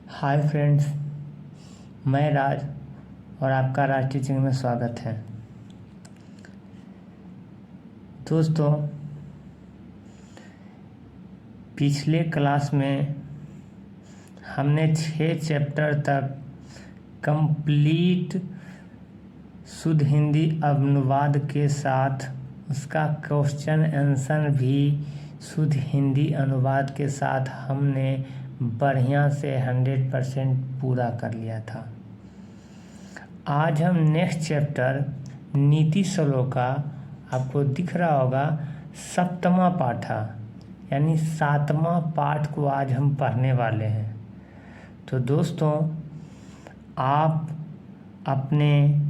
Hi friends, मैं राज और आपका राज टीचिंग में स्वागत है। दोस्तों, पिछले क्लास में हमने 6 चैप्टर तक कंप्लीट शुद्ध हिंदी अनुवाद के साथ उसका क्वेश्चन आंसर भी शुद्ध हिंदी अनुवाद के साथ हमने बढ़िया से 100% पूरा कर लिया था। आज हम नेक्स्ट चैप्टर नीति श्लोका, आपको दिख रहा होगा, सप्तमा पाठा यानी 7वां पाठ को आज हम पढ़ने वाले हैं। तो दोस्तों, आप अपने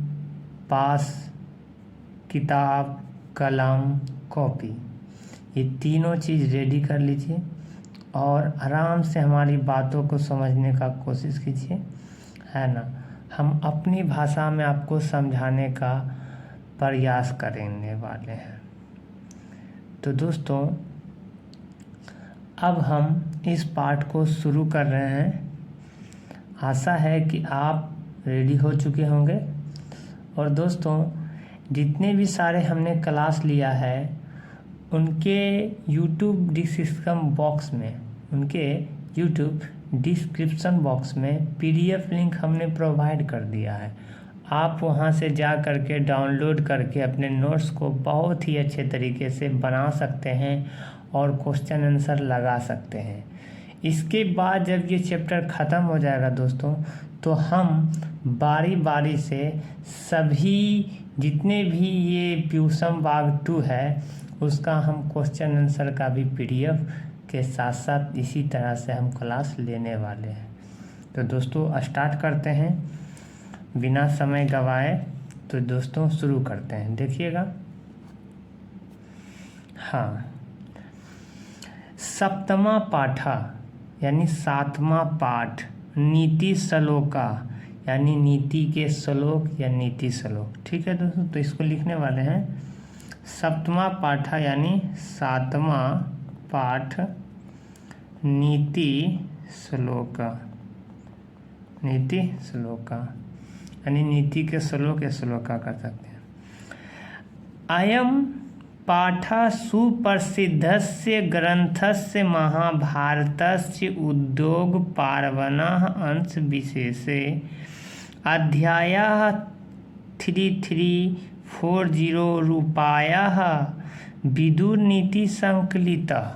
पास किताब, कलम, कॉपी, ये तीनों चीज़ रेडी कर लीजिए और आराम से हमारी बातों को समझने का कोशिश कीजिए, है ना। हम अपनी भाषा में आपको समझाने का प्रयास करने वाले हैं। तो दोस्तों, अब हम इस पाठ को शुरू कर रहे हैं। आशा है कि आप रेडी हो चुके होंगे। और दोस्तों, जितने भी सारे हमने क्लास लिया है उनके यूट्यूब डिस्क्रिप्शन बॉक्स में PDF लिंक हमने प्रोवाइड कर दिया है। आप वहां से जा करके डाउनलोड करके अपने नोट्स को बहुत ही अच्छे तरीके से बना सकते हैं और क्वेश्चन आंसर लगा सकते हैं। इसके बाद जब ये चैप्टर ख़त्म हो जाएगा दोस्तों, तो हम बारी बारी से सभी जितने भी ये प्यूसम भाग 2 है उसका हम क्वेश्चन आंसर का भी PDF के साथ साथ इसी तरह से हम क्लास लेने वाले हैं। तो दोस्तों, स्टार्ट करते हैं बिना समय गवाए। तो दोस्तों, शुरू करते हैं। देखिएगा, हाँ, सप्तमा पाठा यानी 7वां पाठ, नीति श्लोका यानी नीति के श्लोक या नीति श्लोक। ठीक है दोस्तों, तो इसको लिखने वाले हैं सप्तमा पाठा यानी 7वां पाठ, नीति श्लोका। नीति श्लोका यानी नीति के श्लोक या श्लोका कर सकते हैं। अयम पाठः सुप्रसिद्धस्य ग्रन्थस्य महाभारतस्य उद्योग पार्वणः अंश विशेषे अध्यायः 3340 रूपायः विदुर नीति संकलितः।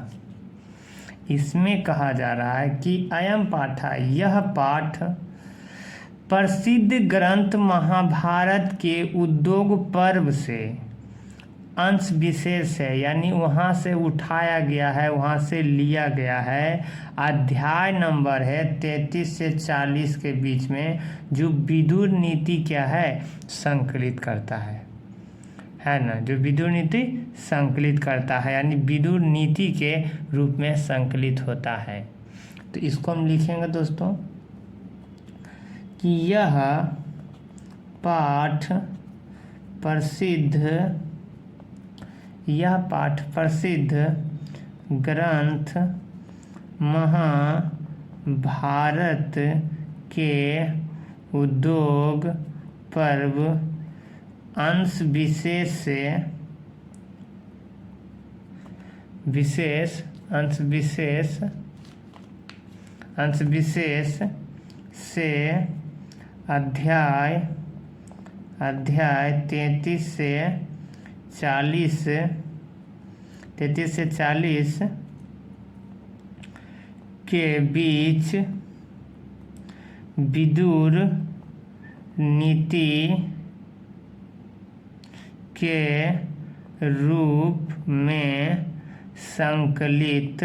इसमें कहा जा रहा है कि अयम पाठ, यह पाठ प्रसिद्ध ग्रंथ महाभारत के उद्योग पर्व से अंश विशेष है, यानी वहाँ से उठाया गया है, वहाँ से लिया गया है। अध्याय नंबर है 33 से 40 के बीच में, जो विदुर नीति क्या है, संकलित करता है ना। जो विदुर नीति संकलित करता है यानी विदुर नीति के रूप में संकलित होता है। तो इसको हम लिखेंगे दोस्तों कि यह पाठ प्रसिद्ध ग्रंथ महाभारत के उद्योग पर्व अंश विशेष से अध्याय 33 से 40 के बीच विदुर नीति के रूप में संकलित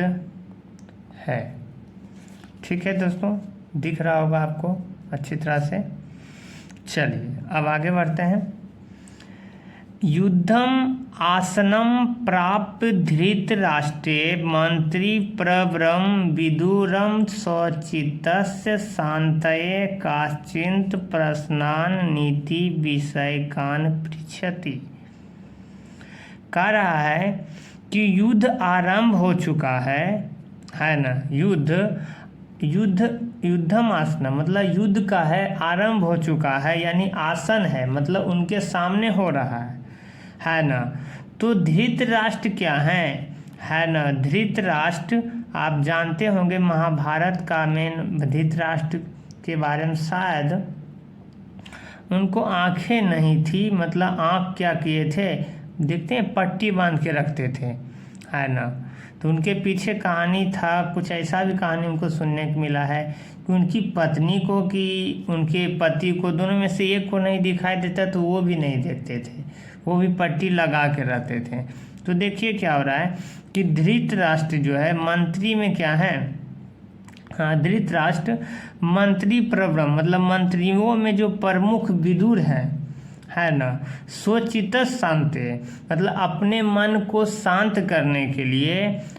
है। ठीक है दोस्तों, दिख रहा होगा आपको अच्छी तरह से। चलिए अब आगे बढ़ते हैं। युद्धम आसनम प्राप्य धृतराष्ट्रे मंत्री प्रवरम विदुरम स्वचित्तस्य शांतये काश्चित् प्रश्नान् नीति विषयकान् पृच्छति। कह रहा है कि युद्ध आरंभ हो चुका है ना। युद्ध युद्धम आसना मतलब युद्ध का है, आरंभ हो चुका है, यानी आसन है मतलब उनके सामने हो रहा है ना। तो धृतराष्ट्र क्या है ना। धृतराष्ट्र आप जानते होंगे महाभारत का मेन धृतराष्ट्र के बारे में, शायद उनको आंखें नहीं थी, मतलब आंख क्या किए थे देखते हैं, पट्टी बांध के रखते थे, है ना। तो उनके पीछे कहानी था, कुछ ऐसा भी कहानी उनको सुनने को मिला है कि उनकी पत्नी को कि उनके पति को, दोनों में से एक को नहीं दिखाई देता तो वो भी नहीं देखते थे, वो भी पट्टी लगा के रहते थे। तो देखिए क्या हो रहा है कि धृतराष्ट्र जो है मंत्री में क्या है, हाँ धृतराष्ट्र मंत्री प्रबल मतलब मंत्रियों में जो प्रमुख विदुर है ना, सोचित शांति मतलब अपने मन को शांत करने के लिए,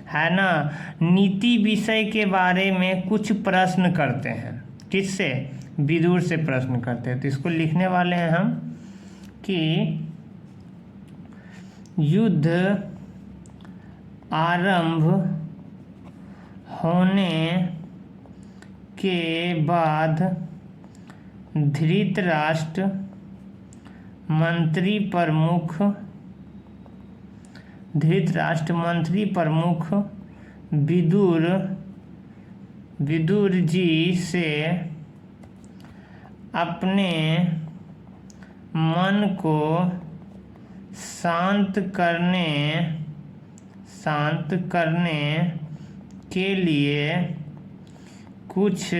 है ना, नीति विषय के बारे में कुछ प्रश्न करते हैं। किससे? विदुर से प्रश्न करते हैं। तो इसको लिखने वाले हैं हम कि युद्ध आरंभ होने के बाद धृतराष्ट्र मंत्री प्रमुख विदुर जी से अपने मन को शांत करने के लिए कुछ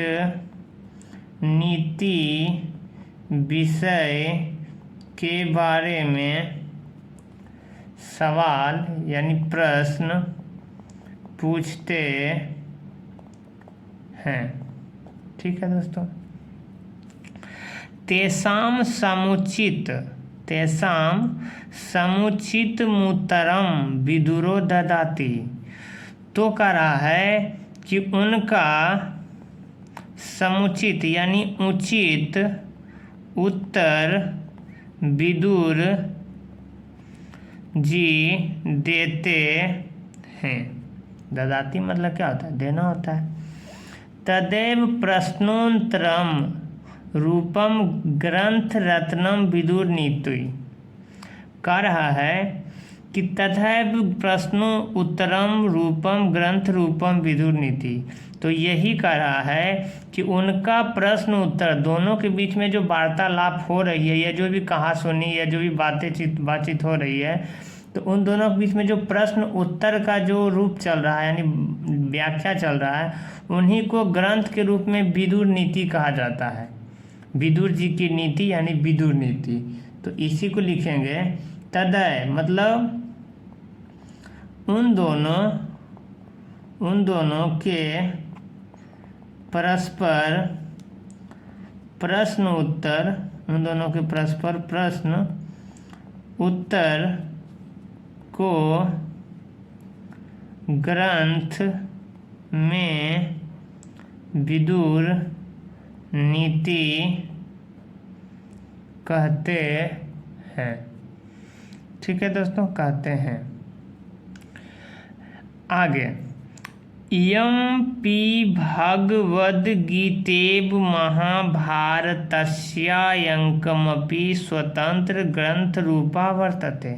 नीति विषय के बारे में सवाल यानी प्रश्न पूछते हैं। ठीक है दोस्तों। तेषां समुचितमुत्तरम विदुरो ददाति। तो कह रहा है कि उनका समुचित यानी उचित उत्तर विदुर जी देते हैं। ददाती मतलब क्या होता है? देना होता है। तदेव प्रश्नोत्तरम रूपम ग्रंथ रत्नम विदुर नीति। कह रहा है कि तथैव प्रश्नो उत्तरम रूपम ग्रंथ रूपम विदुर नीति। तो यही कह रहा है कि उनका प्रश्न उत्तर दोनों के बीच में जो वार्तालाप हो रही है या जो भी कहासुनी या जो भी बातचीत हो रही है, तो उन दोनों के बीच में जो प्रश्न उत्तर का जो रूप चल रहा है यानी व्याख्या चल रहा है, उन्हीं को ग्रंथ के रूप में विदुर नीति कहा जाता है। विदुर जी की नीति यानी विदुर नीति। तो इसी को लिखेंगे तदय मतलब उन दोनों के परस्पर प्रश्न उत्तर को ग्रंथ में विदुर नीति कहते हैं। ठीक है दोस्तों, कहते हैं। आगे इयं पि भगवद्गीतेव महाभारतस्यायंकमपि स्वतंत्र ग्रंथ रूपा वर्तते।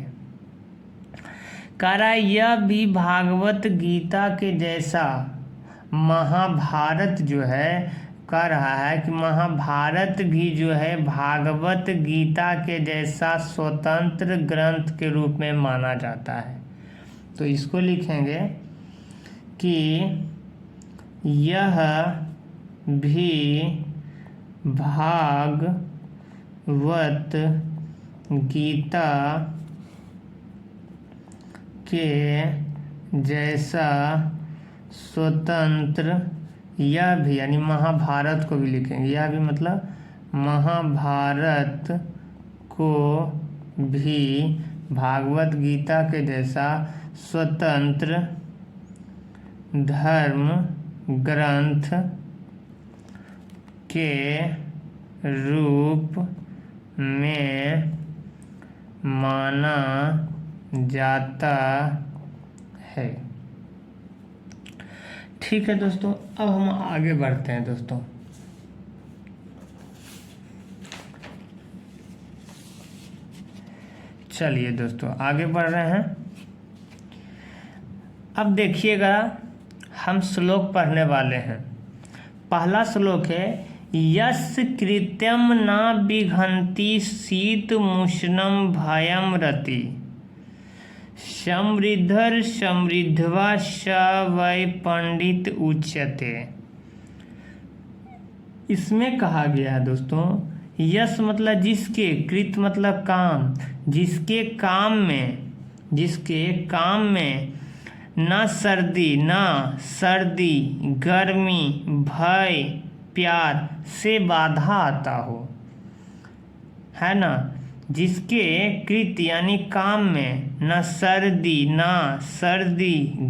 करा यह भी भागवत गीता के जैसा महाभारत जो है, कह रहा है कि महाभारत भी जो है भागवत गीता के जैसा स्वतंत्र ग्रंथ के रूप में माना जाता है। तो इसको लिखेंगे कि यह भी भागवत गीता के जैसा स्वतंत्र, यह भी यानी महाभारत को भी लिखेंगे, यह भी मतलब महाभारत को भी भागवत गीता के जैसा स्वतंत्र धर्म ग्रंथ के रूप में माना जाता है। ठीक है दोस्तों, अब हम आगे बढ़ते हैं दोस्तों। चलिए दोस्तों आगे बढ़ रहे हैं। अब देखिएगा, हम श्लोक पढ़ने वाले हैं। पहला श्लोक है, यस् कृत्यम न बिघंति शीतमुष्णं भयं रति समृद्धर समृद्धवा स वै पंडित उच्यते। इसमें कहा गया है दोस्तों, यश मतलब जिसके, कृत मतलब काम, जिसके काम में न सर्दी गर्मी भय प्यार से बाधा आता हो, है ना। जिसके कृत यानी काम में न सर्दी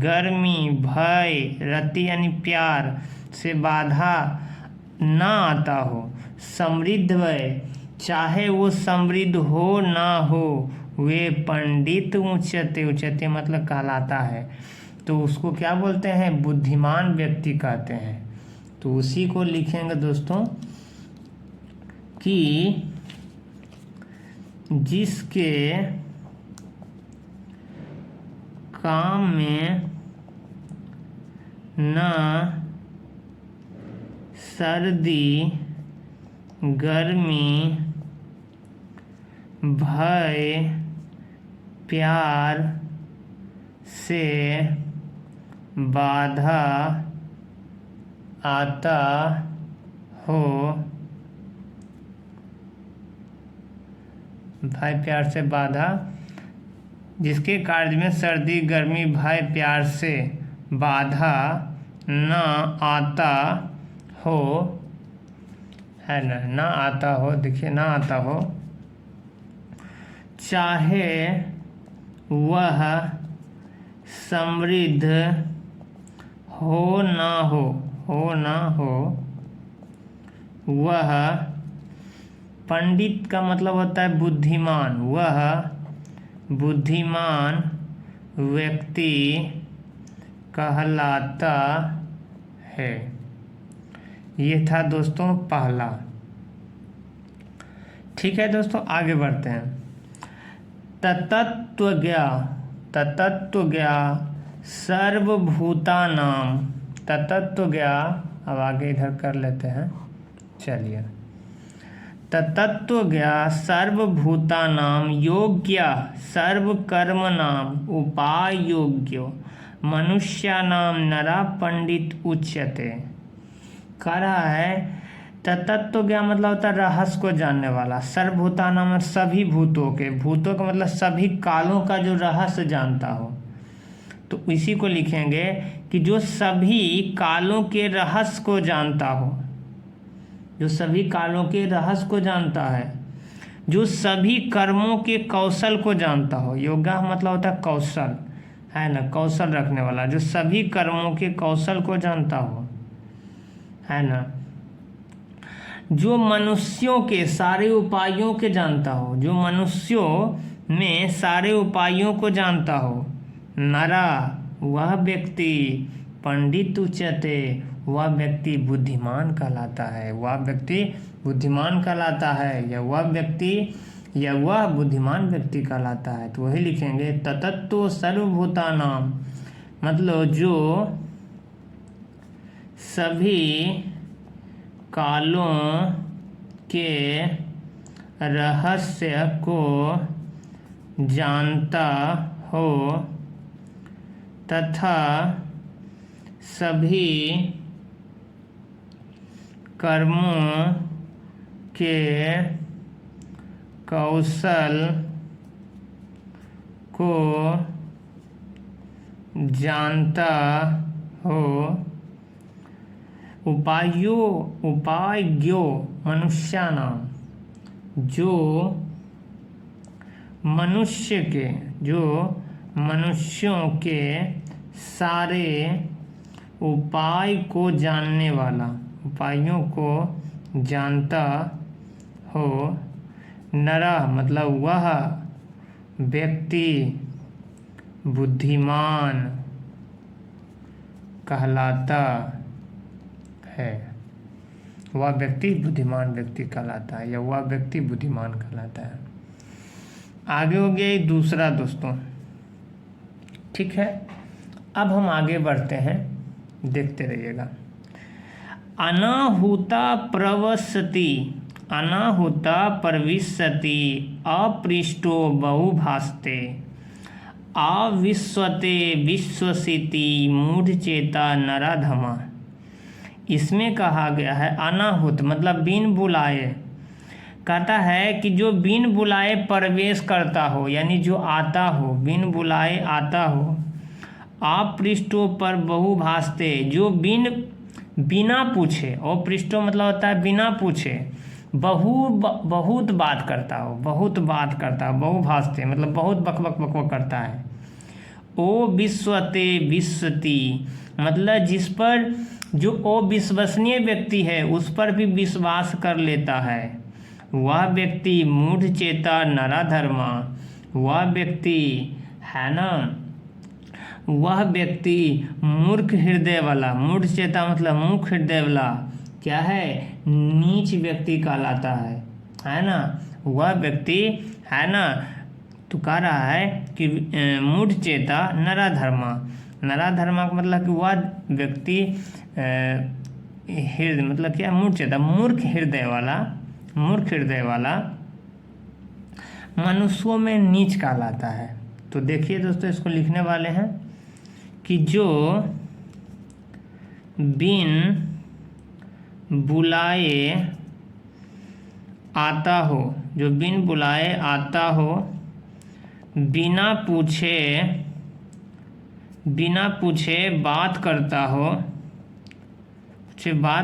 गर्मी भय रति यानी प्यार से बाधा ना आता हो, समृद्ध वय चाहे वो समृद्ध हो ना हो, वे पंडित उच्यते मतलब कहलाता है। तो उसको क्या बोलते हैं, बुद्धिमान व्यक्ति कहते हैं। तो उसी को लिखेंगे दोस्तों कि जिसके काम में न सर्दी गर्मी भय प्यार से बाधा आता हो, भय प्यार से बाधा, जिसके कार्य में सर्दी गर्मी भय प्यार से बाधा न आता हो, है ना, ना आता हो, देखिए ना आता हो, चाहे वह समृद्ध हो ना हो, वह पंडित का मतलब होता है बुद्धिमान, वह बुद्धिमान व्यक्ति कहलाता है। ये था दोस्तों पहला। ठीक है दोस्तों, आगे बढ़ते हैं। ततत्वज्ञा सर्वभूतानां, ततत्वज्ञा, अब आगे इधर कर लेते हैं। चलिए, ततत्वज्ञा सर्वभूतानां योग्य सर्वकर्मणां उपायोग्यो मनुष्याणां नरा पंडित उच्यते। कह रहा है ततत्वज्ञा मतलब होता है रहस्य को जानने वाला, सर्वभूतानां सभी भूतों का मतलब सभी कालों का जो रहस्य जानता हो। तो इसी को लिखेंगे कि जो सभी कालों के रहस्य को जानता हो, जो सभी कालों के रहस्य को जानता है, जो सभी कर्मों के कौशल को जानता हो। योगा मतलब होता है कौशल, है ना, कौशल रखने वाला, जो सभी कर्मों के कौशल को जानता हो, है ना। जो मनुष्यों के सारे उपायों के जानता हो, जो मनुष्यों में सारे उपायों को जानता हो। नरा वह व्यक्ति, पंडित उच्यते वह व्यक्ति बुद्धिमान कहलाता है, वह व्यक्ति बुद्धिमान कहलाता है, या वह बुद्धिमान व्यक्ति कहलाता है। तो वही लिखेंगे ततत्व सर्वभूतानां मतलब जो सभी कालों के रहस्य को जानता हो तथा सभी कर्मों के कौशल को जानता हो। उपायज्ञो मनुष्याणां जो मनुष्यों के सारे उपाय को जानने वाला, उपायों को जानता हो। नरः मतलब वह व्यक्ति बुद्धिमान कहलाता है। वह व्यक्ति बुद्धिमान व्यक्ति कहलाता है, या वह व्यक्ति बुद्धिमान कहलाता है। आगे हो गया ये दूसरा दोस्तों। ठीक है, अब हम आगे बढ़ते हैं, देखते रहिएगा। अनाहुता प्रवसति, अनाहुता प्रविशति, अपृष्टो बहुभास्ते, अविश्वते विश्वसिति, मूढ़चेता नराधमा। इसमें कहा गया है अनाहुत मतलब बिन बुलाए, कहता है कि जो बिन बुलाए प्रवेश करता हो, यानी जो आता हो, बिन बुलाए आता हो। अपृष्टों पर बहुभास्ते, जो बिना पूछे, और पृष्ठों मतलब होता है बिना पूछे, बहुत बात करता हो, बहुत बात करता हो। बहुभास्ते मतलब बहुत बकबक बकबक करता है। ओ विश्वते विश्वती मतलब जिस पर जो अविश्वसनीय व्यक्ति है उस पर भी विश्वास कर लेता है। वह व्यक्ति मूढ़चेता नराधर्मा, वह व्यक्ति है ना, वह व्यक्ति मूर्ख हृदय वाला, मूढ़चेता मतलब मूर्ख हृदय वाला क्या है, नीच व्यक्ति कहलाता है ना। वह व्यक्ति है ना, तो कह रहा है कि मूढ़चेता नराधर्मा, नराधर्मा का मतलब कि वह व्यक्ति हृदय मतलब क्या, मूढ़चेता मूर्ख हृदय वाला, मूर्ख हृदय वाला मनुष्यों में नीच कहलाता है। तो देखिए दोस्तों, इसको लिखने वाले हैं कि जो बिन बुलाए आता हो, जो बिन बुलाए आता हो, बिना पूछे बात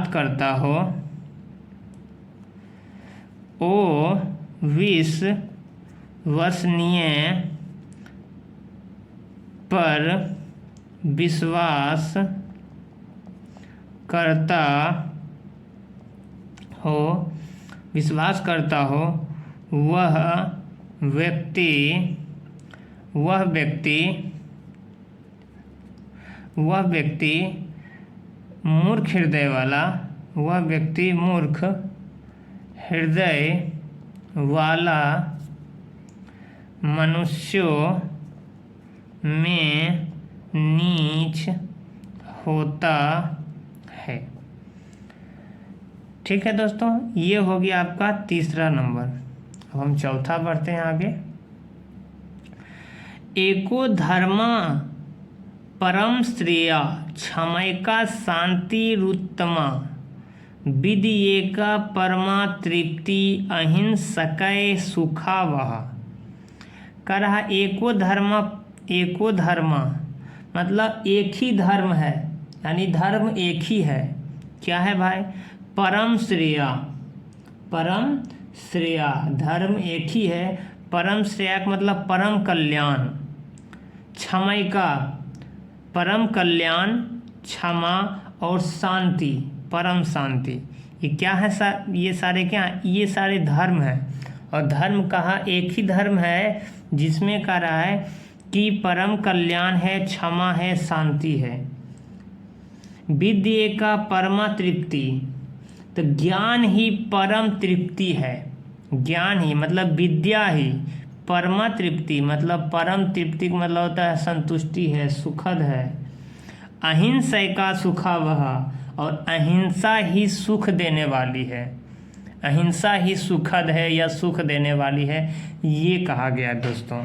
करता हो, ओ विश्वसनीय पर विश्वास करता हो, वह व्यक्ति मूर्ख हृदय वाला, वह व्यक्ति मूर्ख हृदय वाला मनुष्यों में नीच होता है। ठीक है दोस्तों, ये हो गया आपका तीसरा नंबर। अब हम चौथा बढ़ते हैं आगे। एको धर्मा परम श्रेया, क्षमैका शांतिरुत्तमा, विद्येका परमा तृप्ति, अहिंसकै सुखावह। कह रहा एको धर्मा मतलब एक ही धर्म है, यानी धर्म एक ही है। क्या है भाई, परम श्रेया, धर्म एक ही है। परम श्रेया का मतलब परम कल्याण, क्षमैका परम कल्याण, क्षमा और शांति परम शांति। ये क्या है ये सारे क्या, ये सारे धर्म हैं। और धर्म कहा एक ही धर्म है जिसमें कह रहा है कि परम कल्याण है, क्षमा है, शांति है। विद्या का परमा तृप्ति, तो ज्ञान ही परम तृप्ति है। ज्ञान ही मतलब विद्या ही, परमा तृप्ति मतलब परम तृप्ति का मतलब होता है संतुष्टि है, सुखद है। अहिंसा का सुखावह, और अहिंसा ही सुख देने वाली है, अहिंसा ही सुखद है या सुख देने वाली है, ये कहा गया दोस्तों।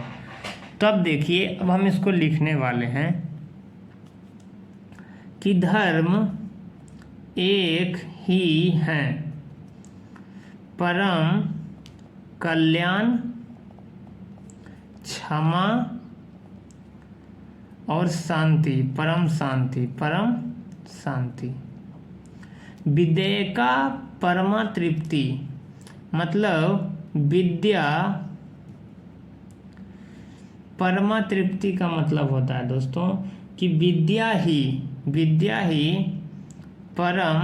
तब देखिए, अब हम इसको लिखने वाले हैं कि धर्म एक ही है, परम कल्याण, क्षमा और शांति, परम शांति। विद्या का परमा तृप्ति मतलब विद्या, परमा तृप्ति का मतलब होता है दोस्तों कि विद्या ही परम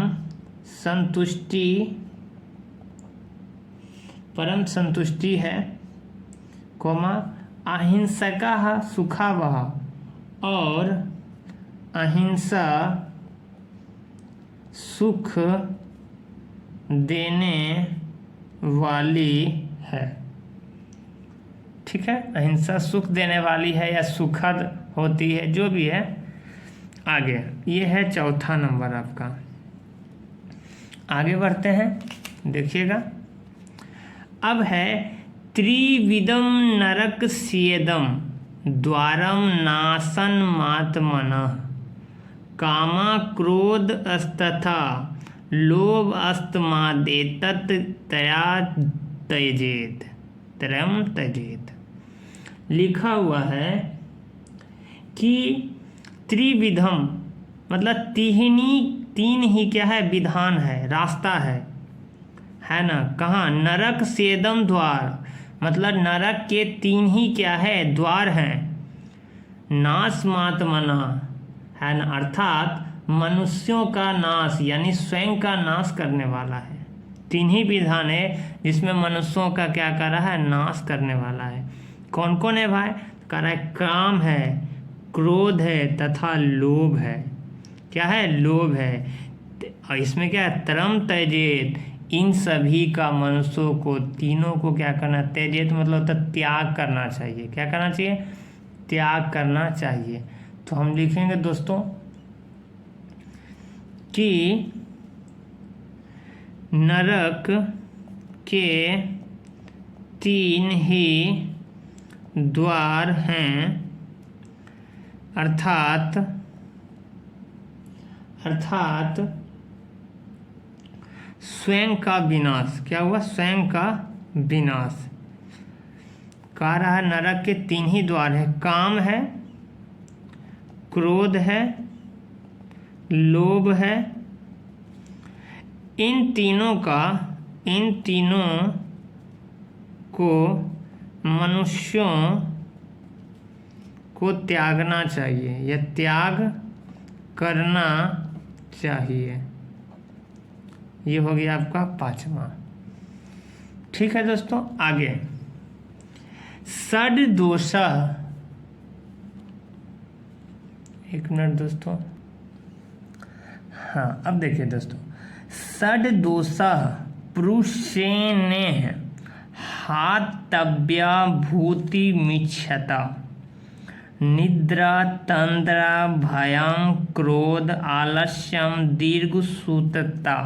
संतुष्टि है, कोमा अहिंसका सुखावह, और अहिंसा सुख देने वाली है। ठीक है, अहिंसा सुख देने वाली है या सुखद होती है, जो भी है। आगे ये है चौथा नंबर आपका। आगे बढ़ते हैं, देखिएगा। अब है त्रिविधम नरकस्येदम द्वारम नाशनमात्मनः कामा क्रोध अस्तथा लोभ अस्तमादेतत् तया त्यजेत त्रयम त्यजेत। लिखा हुआ है कि त्रिविधम मतलब तीन ही क्या है, विधान है, रास्ता है ना। कहाँ? नरक सेदम द्वार, मतलब नरक के 3 ही क्या है, द्वार हैं। नाश मात्मना है ना, अर्थात मनुष्यों का नाश यानी स्वयं का नाश करने वाला है। 3 ही विधान है जिसमें मनुष्यों का क्या कर रहा है, नाश करने वाला है। कौन कौन है भाई? कह रहा है काम है, क्रोध है तथा लोभ है। क्या है? लोभ है। और इसमें क्या है, तरम त्यजेत, इन सभी का मनुष्यों को, तीनों को क्या करना, त्यजेत मतलब होता त्याग करना चाहिए। क्या करना चाहिए? त्याग करना चाहिए। तो हम लिखेंगे दोस्तों कि नरक के 3 ही द्वार हैं, अर्थात स्वयं का विनाश। क्या हुआ? स्वयं का विनाश। कह रहा है नरक के 3 ही द्वार है, काम है, क्रोध है, लोभ है। इन तीनों को मनुष्यों को त्यागना चाहिए या त्याग करना चाहिए। ये हो गया आपका 5वां। ठीक है दोस्तों, आगे षड दोष। एक मिनट दोस्तों, हाँ अब देखिए दोस्तों, षड दोष पुरुषेण हातव्या भूति मिच्छता निद्रा तंद्रा भयं क्रोध आलस्यम दीर्घसूत्रता।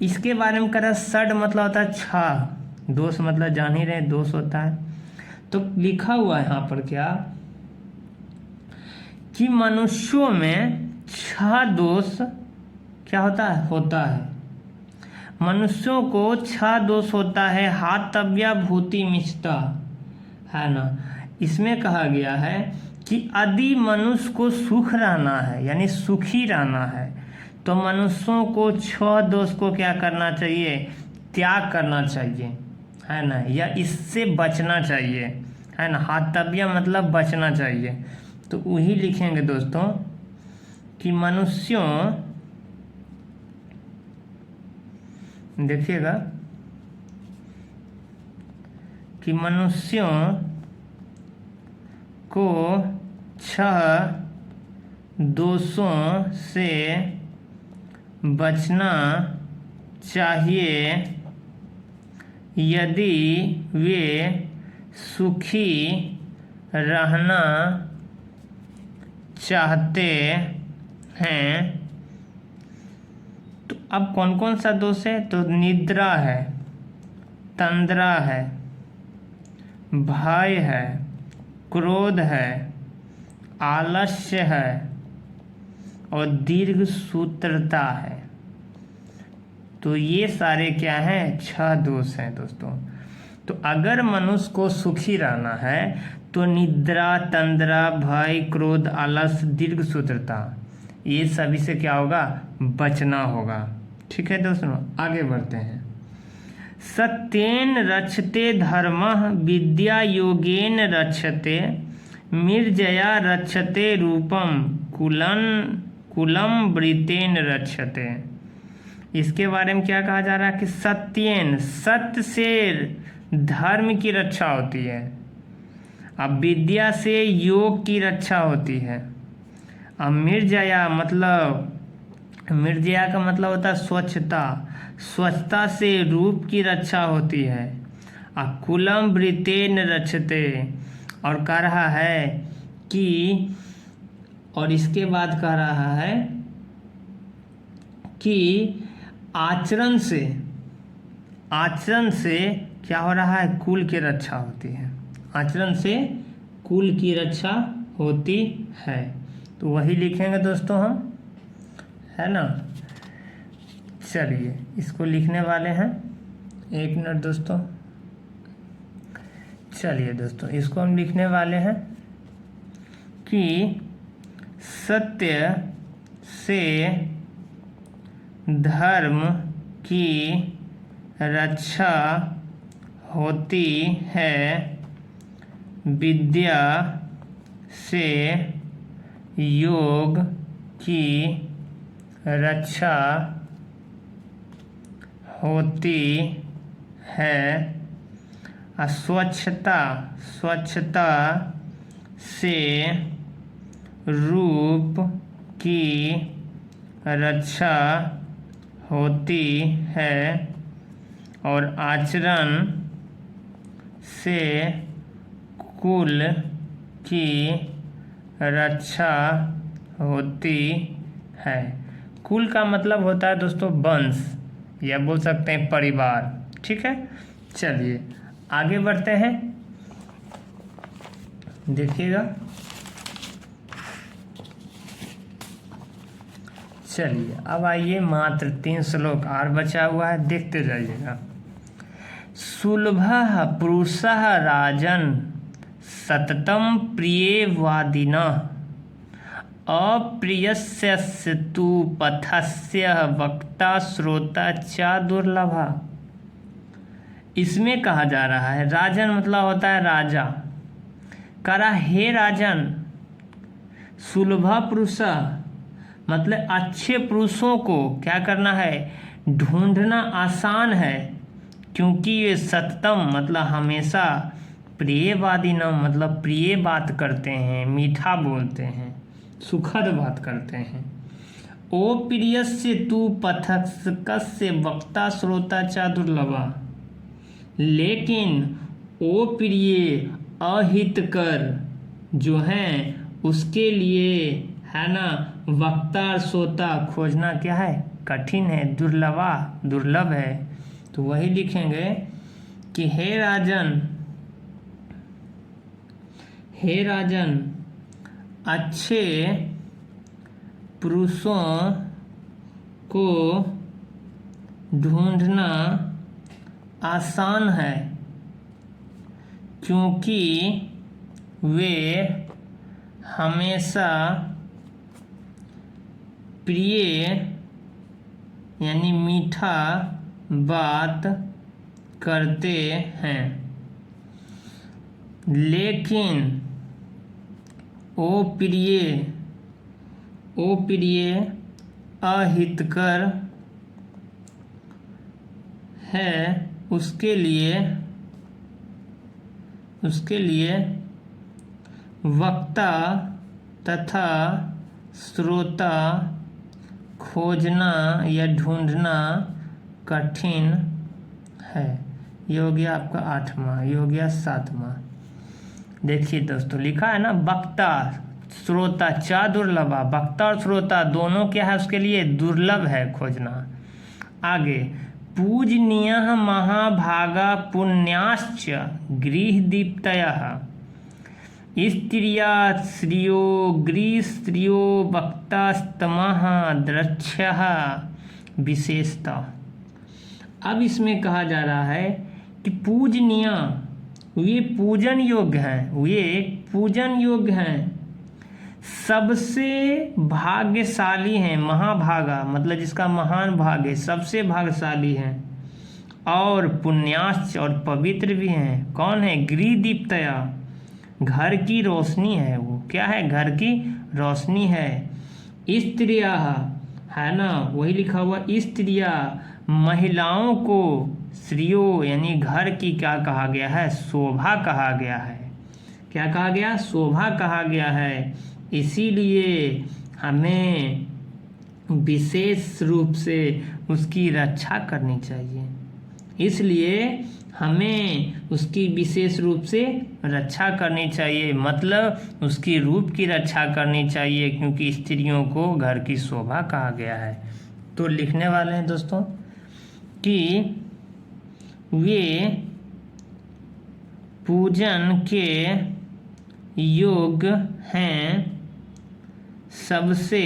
इसके बारे में कह रहा, षड मतलब होता है 6, दोष मतलब जान ही रहे दोष होता है। तो लिखा हुआ है यहाँ पर क्या कि मनुष्यों में 6 दोष क्या होता है मनुष्यों को 6 दोष होता है। हातव्या भूति मिच्छता है ना। इसमें कहा गया है कि यदि मनुष्य को सुख रहना है यानी सुखी रहना है तो मनुष्यों को 6 दोष को क्या करना चाहिए, त्याग करना चाहिए, है ना, या इससे बचना चाहिए, है ना। हातव्य मतलब बचना चाहिए। तो वही लिखेंगे दोस्तों कि मनुष्यों, देखिएगा कि मनुष्यों को 6 दोषों से बचना चाहिए यदि वे सुखी रहना चाहते हैं। तो अब कौन कौन सा दोष है? तो निद्रा है, तंद्रा है, भय है, क्रोध है, आलस्य है और दीर्घ सूत्रता है। तो ये सारे क्या हैं? 6 दोष हैं दोस्तों। तो अगर मनुष्य को सुखी रहना है तो निद्रा, तंद्रा, भय, क्रोध, आलस, दीर्घ सूत्रता, ये सभी से क्या होगा? बचना होगा। ठीक है दोस्तों, आगे बढ़ते हैं। सत्येन रक्षते धर्मः विद्या योगेन रक्षते मिर्जया रक्षते रूपम कुलम वृतेन रक्षते। इसके बारे में क्या कहा जा रहा है कि सत्येन, सत्य से धर्म की रक्षा होती है। अब विद्या से योग की रक्षा होती है। अब मिर्जया मतलब मृज्या का मतलब होता है स्वच्छता, स्वच्छता से रूप की रक्षा होती है। कुलम वृतेन रक्षते, और कह रहा है कि, और इसके बाद कह रहा है कि आचरण से क्या हो रहा है, कुल की रक्षा होती है। आचरण से कुल की रक्षा होती है, तो वही लिखेंगे दोस्तों हम, है ना। चलिए इसको लिखने वाले हैं, एक मिनट दोस्तों। चलिए दोस्तों इसको हम लिखने वाले हैं कि सत्य से धर्म की रक्षा होती है, विद्या से योग की रक्षा होती है, स्वच्छता से रूप की रक्षा होती है, और आचरण से कुल की रक्षा होती है। कुल का मतलब होता है दोस्तों वंश, या बोल सकते हैं परिवार, ठीक है। चलिए आगे बढ़ते हैं, देखिएगा। चलिए अब आइए, मात्र 3 श्लोक और बचा हुआ है, देखते जाइएगा। सुलभः पुरुषः राजन् सततं प्रियवादिनः, अप्रियस्य तु पथस्य वक्ता श्रोता च दुर्लभः। इसमें कहा जा रहा है, राजन मतलब होता है राजा, करा हे राजन, सुलभा पुरुष मतलब अच्छे पुरुषों को क्या करना है, ढूंढना आसान है, क्योंकि ये सततम मतलब हमेशा, प्रियवादी न मतलब प्रिय बात करते हैं, मीठा बोलते हैं, सुखद बात करते हैं। ओ प्रियस्य तु पथकस्य वक्ता श्रोता च दुर्लभा, लेकिन ओ प्रिय अहितकर जो हैं उसके लिए, है ना, वक्ता और श्रोता खोजना क्या है, कठिन है, दुर्लभ है। तो वही लिखेंगे कि हे राजन अच्छे पुरुषों को ढूंढना आसान है, क्योंकि वे हमेशा प्रिय यानी मीठा बात करते हैं, लेकिन ओ प्रिय अहितकर है, उसके लिए वक्ता तथा श्रोता खोजना या ढूंढना कठिन है। ये हो गया आपका 8वां, ये हो गया 7वां। देखिए दोस्तों लिखा है ना, वक्ता श्रोता चा दुर्लभा, वक्ता और श्रोता दोनों क्या है उसके लिए दुर्लभ है खोजना। आगे पूजनीय महाभागा पुण्याश्च गृहदीप्तयः, स्त्रिया श्रियो गृहस्त्रियो वक्तास्तमः द्रक्ष्यः विशेषता। अब इसमें कहा जा रहा है कि पूजनीय, वे पूजन योग्य हैं, सबसे भाग्यशाली हैं, महाभागा मतलब जिसका महान भाग्य, सबसे भाग्यशाली हैं, और पुण्याश्च और पवित्र भी हैं। कौन है, गृहदीप्तया, घर की रोशनी है, वो क्या है, घर की रोशनी है। स्त्रिया है ना, वही लिखा हुआ, स्त्रिया महिलाओं को, श्रियो यानी घर की क्या कहा गया है, शोभा कहा गया है। क्या कहा गया, शोभा कहा गया है। इसीलिए हमें विशेष रूप से उसकी रक्षा करनी चाहिए। इसलिए हमें उसकी विशेष रूप से रक्षा करनी चाहिए, मतलब उसकी रूप की रक्षा करनी चाहिए, क्योंकि स्त्रियों को घर की शोभा कहा गया है। तो लिखने वाले हैं दोस्तों कि वे पूजन के योग्य हैं, सबसे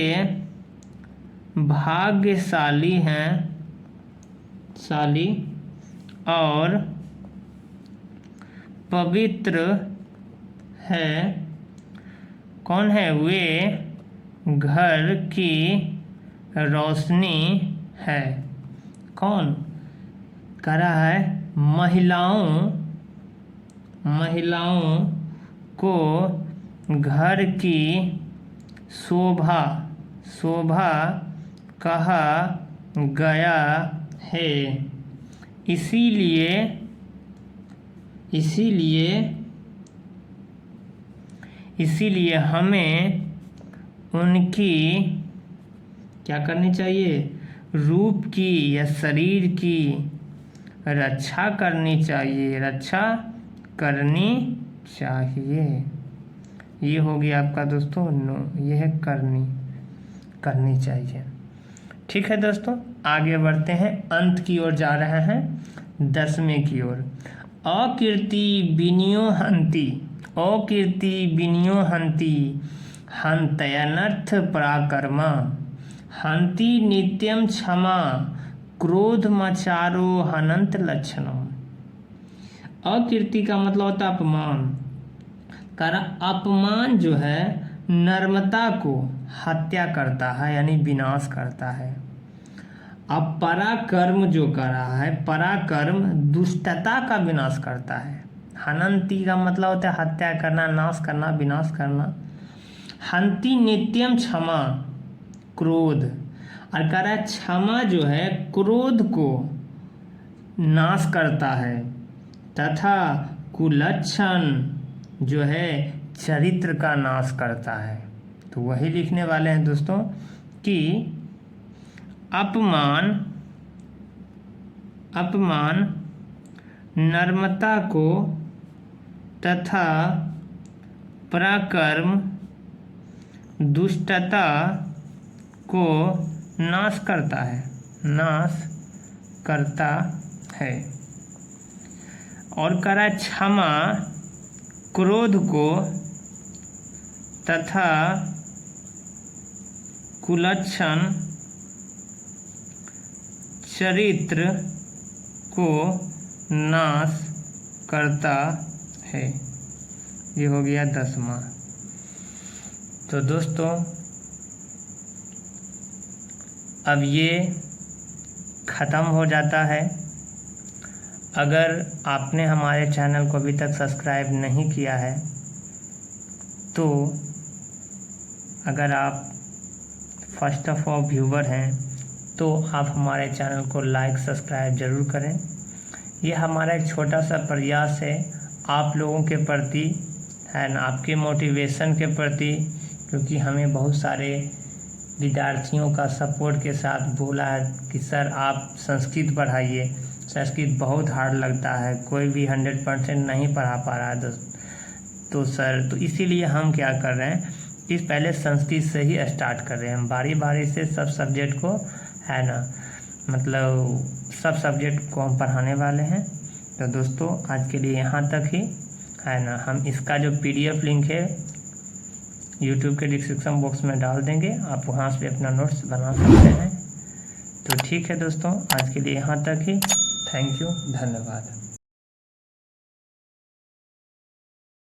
भाग्यशाली हैं और पवित्र है। कौन है? वे घर की रोशनी है। कौन कह रहा है? महिलाओं को घर की शोभा कहा गया है। इसीलिए हमें उनकी क्या करनी चाहिए? रूप की या शरीर की रक्षा करनी चाहिए। ये हो गया आपका दोस्तों ये है करनी चाहिए। ठीक है दोस्तों, आगे बढ़ते हैं, अंत की ओर जा रहे हैं, 10वें की ओर। अकीर्ति विनियो हन्ति हन्तयनर्थ पराकर्मा हन्ति नित्यं क्षमा क्रोधमचारो हनंत लक्षणम। अकीर्ति का मतलब होता है अपमान। अपमान जो है नर्मता को हत्या करता है, यानी विनाश करता है। अब पराक्रम जो कर रहा है, पराक्रम दुष्टता का विनाश करता है। हनंती का मतलब होता है हत्या करना, नाश करना, विनाश करना। हंति नित्यम क्षमा क्रोध, और कह रहा है क्षमा जो है क्रोध को नाश करता है, तथा कुलक्षण जो है चरित्र का नाश करता है। तो वही लिखने वाले हैं दोस्तों कि अपमान नर्मता को तथा पराक्रम दुष्टता को नाश करता है। और करा क्षमा क्रोध को तथा कुलक्षण चरित्र को नाश करता है। ये हो गया 10वां। तो दोस्तों अब ये ख़त्म हो जाता है। अगर आपने हमारे चैनल को अभी तक सब्सक्राइब नहीं किया है तो अगर आप फर्स्ट ऑफ ऑल व्यूवर हैं तो आप हमारे चैनल को लाइक सब्सक्राइब ज़रूर करें। ये हमारा एक छोटा सा प्रयास है आप लोगों के प्रति, है ना, आपके मोटिवेशन के प्रति, क्योंकि हमें बहुत सारे विद्यार्थियों का सपोर्ट के साथ बोला है कि सर आप संस्कृत पढ़ाइए, संस्कृत बहुत हार्ड लगता है, कोई भी 100% नहीं पढ़ा पा रहा है तो सर, तो इसीलिए हम क्या कर रहे हैं कि पहले संस्कृत से ही स्टार्ट कर रहे हैं। हम बारी बारी से सब सब्जेक्ट को, है ना, मतलब सब सब्जेक्ट को हम पढ़ाने वाले हैं। तो दोस्तों आज के लिए यहाँ तक ही, है ना। हम इसका जो PDF लिंक है YouTube के डिस्क्रिप्शन बॉक्स में डाल देंगे, आप वहाँ से अपना नोट्स बना सकते हैं। तो ठीक है दोस्तों, आज के लिए यहाँ तक ही। थैंक यू, धन्यवाद।